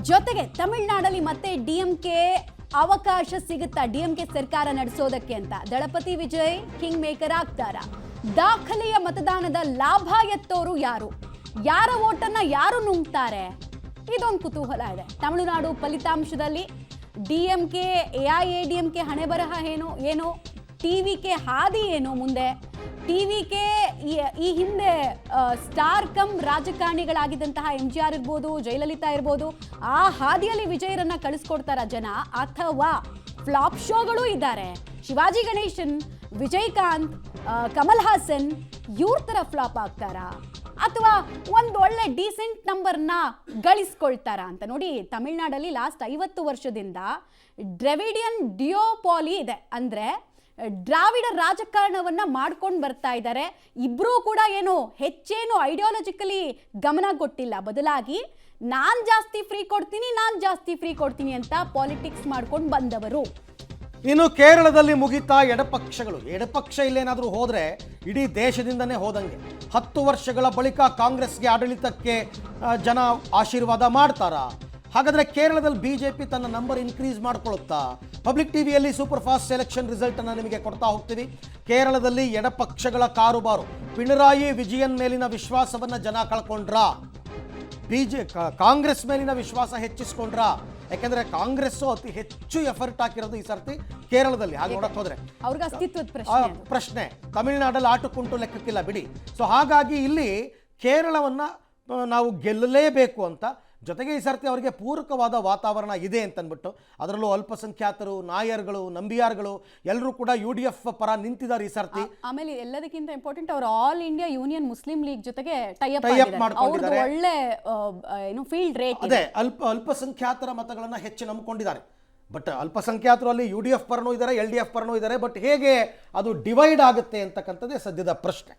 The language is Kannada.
ಜೊತೆಗೆ ತಮಿಳುನಾಡಲ್ಲಿ ಮತ್ತೆ ಡಿಎಂಕೆ ಅವಕಾಶ ಸಿಗುತ್ತಾ ಡಿಎಂಕೆ ಸರ್ಕಾರ ನಡೆಸೋದಕ್ಕೆ ಅಂತ ದಳಪತಿ ವಿಜಯ್ ಕಿಂಗ್ ಮೇಕರ್ ಆಗ್ತಾರಾ? ದಾಖಲೆಯ ಮತದಾನದ ಲಾಭ ಎತ್ತೋರು ಯಾರು? ಯಾರ ಓಟನ್ನ ಯಾರು ನುಂಗ್ತಾರೆ? ಇದೊಂದು ಕುತೂಹಲ ಇದೆ. ತಮಿಳುನಾಡು ಫಲಿತಾಂಶದಲ್ಲಿ ಡಿಎಂಕೆ ಎಐಎಡಿಎಂಕೆ ಹಣೆ ಬರಹ ಏನೋ ಟಿವಿಕೆ ಹಾದಿ ಏನು ಮುಂದೆ? ಟಿವಿಕೆ ಈ ಹಿಂದೆ ಸ್ಟಾರ್ ಕಮ್ ರಾಜಕಾರಣಿಗಳಾಗಿದ್ದಂತಹ MGR ಇರ್ಬೋದು, ಜಯಲಲಿತಾ ಇರ್ಬೋದು, ಆ ಹಾದಿಯಲ್ಲಿ ವಿಜಯರನ್ನ ಕಳಿಸ್ಕೊಡ್ತಾರ ಜನ, ಅಥವಾ ಫ್ಲಾಪ್ ಶೋಗಳು ಇದ್ದಾರೆ? ಶಿವಾಜಿ ಗಣೇಶನ್, ವಿಜಯಕಾಂತ್, ಕಮಲ್ ಹಾಸನ್ ಇವ್ರ ತರ ಫ್ಲಾಪ್ ಆಗ್ತಾರಾ, ಅಥವಾ ಒಂದು ಒಳ್ಳೆ ಡೀಸೆಂಟ್ ನಂಬರ್ನ ಗಳಿಸ್ಕೊಳ್ತಾರ ಅಂತ? ನೋಡಿ, ತಮಿಳ್ನಾಡಲ್ಲಿ ಲಾಸ್ಟ್ 50 ವರ್ಷದಿಂದ ಡ್ರಾವಿಡಿಯನ್ ಡಿಯೋಪಾಲಿ ಇದೆ. ಅಂದ್ರೆ ದ್ರಾವಿಡ ರಾಜಕಾರಣವನ್ನ ಮಾಡ್ಕೊಂಡು ಬರ್ತಾ ಇದ್ದಾರೆ. ಇಬ್ರು ಕೂಡ ಹೆಚ್ಚೇನು ಐಡಿಯಾಲಜಿಕಲಿ ಗಮನ ಕೊಟ್ಟಿಲ್ಲ, ಬದಲಾಗಿ ನಾನ್ ಜಾಸ್ತಿ ಫ್ರೀ ಕೊಡ್ತೀನಿ ಅಂತ ಪಾಲಿಟಿಕ್ಸ್ ಮಾಡ್ಕೊಂಡು ಬಂದವರು. ಇನ್ನು ಕೇರಳದಲ್ಲಿ ಮುಗಿತಾ ಎಡಪಕ್ಷ ಇಲ್ಲೇನಾದರೂ ಹೋದ್ರೆ ಇಡೀ ದೇಶದಿಂದನೇ ಹೋದಂಗೆ. 10 ವರ್ಷಗಳ ಬಳಿಕ ಕಾಂಗ್ರೆಸ್ಗೆ ಆಡಳಿತಕ್ಕೆ ಜನ ಆಶೀರ್ವಾದ ಮಾಡ್ತಾರಾ? ಹಾಗಾದ್ರೆ ಕೇರಳದಲ್ಲಿ ಬಿಜೆಪಿ ತನ್ನ ನಂಬರ್ ಇನ್ಕ್ರೀಸ್ ಮಾಡ್ಕೊಳ್ಳುತ್ತಾ? ಪಬ್ಲಿಕ್ ಟಿವಿಯಲ್ಲಿ ಸೂಪರ್ ಫಾಸ್ಟ್ ಸೆಲೆಕ್ಷನ್ ರಿಸಲ್ಟ್ ಅನ್ನು ನಿಮಗೆ ಕೊಡ್ತಾ ಹೋಗ್ತೀವಿ. ಕೇರಳದಲ್ಲಿ ಎಡಪಕ್ಷಗಳ ಕಾರುಬಾರು. ಪಿಣರಾಯಿ ವಿಜಯನ್ ಮೇಲಿನ ವಿಶ್ವಾಸವನ್ನ ಜನ ಕಳ್ಕೊಂಡ್ರಾ? ಕಾಂಗ್ರೆಸ್ ಮೇಲಿನ ವಿಶ್ವಾಸ ಹೆಚ್ಚಿಸ್ಕೊಂಡ್ರ? ಯಾಕೆಂದ್ರೆ ಕಾಂಗ್ರೆಸ್ ಅತಿ ಹೆಚ್ಚು ಎಫರ್ಟ್ ಹಾಕಿರೋದು ಈ ಸರ್ತಿ ಕೇರಳದಲ್ಲಿ. ಹಾಗೆ ನೋಡಕ್ ಹೋದ್ರೆ ಅವ್ರಿಗೆ ಅಸ್ತಿತ್ವದ ಪ್ರಶ್ನೆ. ತಮಿಳುನಾಡಲ್ಲಿ ಆಟಕ್ಕುಂಟು ಲೆಕ್ಕಕ್ಕಿಲ್ಲ ಬಿಡಿ. ಸೊ ಹಾಗಾಗಿ ಇಲ್ಲಿ ಕೇರಳವನ್ನ ನಾವು ಗೆಲ್ಲಲೇಬೇಕು ಅಂತ, ಜೊತೆಗೆ ಈ ಸರ್ತಿ ಅವರಿಗೆ ಪೂರಕವಾದ ವಾತಾವರಣ ಇದೆ ಅಂತನ್ಬಿಟ್ಟು, ಅದರಲ್ಲೂ ಅಲ್ಪಸಂಖ್ಯಾತರು, ನಾಯರ್ಗಳು, ನಂಬಿಯಾರ್ಗಳು ಎಲ್ಲರೂ ಕೂಡ UDF ಪರ ನಿಂತಿದ್ದಾರೆ ಈ ಸರ್ತಿ. ಆಮೇಲೆ ಎಲ್ಲದಕ್ಕಿಂತ ಇಂಪಾರ್ಟೆಂಟ್, ಅವರು all India union Muslim league ಜೊತೆಗೆ ಟೈ ಅಪ್ ಮಾಡ್ಕೊಂಡಿದ್ದಾರೆ. ಒಳ್ಳೆ ಫೀಲ್ಡ್ ರೇಟ್ ಅದೇ ಅಲ್ಪಸಂಖ್ಯಾತರ ಮತಗಳನ್ನ ಹೆಚ್ಚು ನಂಬಿಕೊಂಡಿದ್ದಾರೆ. ಬಟ್ ಅಲ್ಪಸಂಖ್ಯಾತರು ಅಲ್ಲಿ UDF ಪರನೂ ಇದ್ದಾರೆ, LDF ಪರನೂ ಇದ್ದಾರೆ. ಬಟ್ ಹೇಗೆ ಅದು ಡಿವೈಡ್ ಆಗುತ್ತೆ ಅಂತಕ್ಕಂಥದ್ದೇ ಸದ್ಯದ ಪ್ರಶ್ನೆ.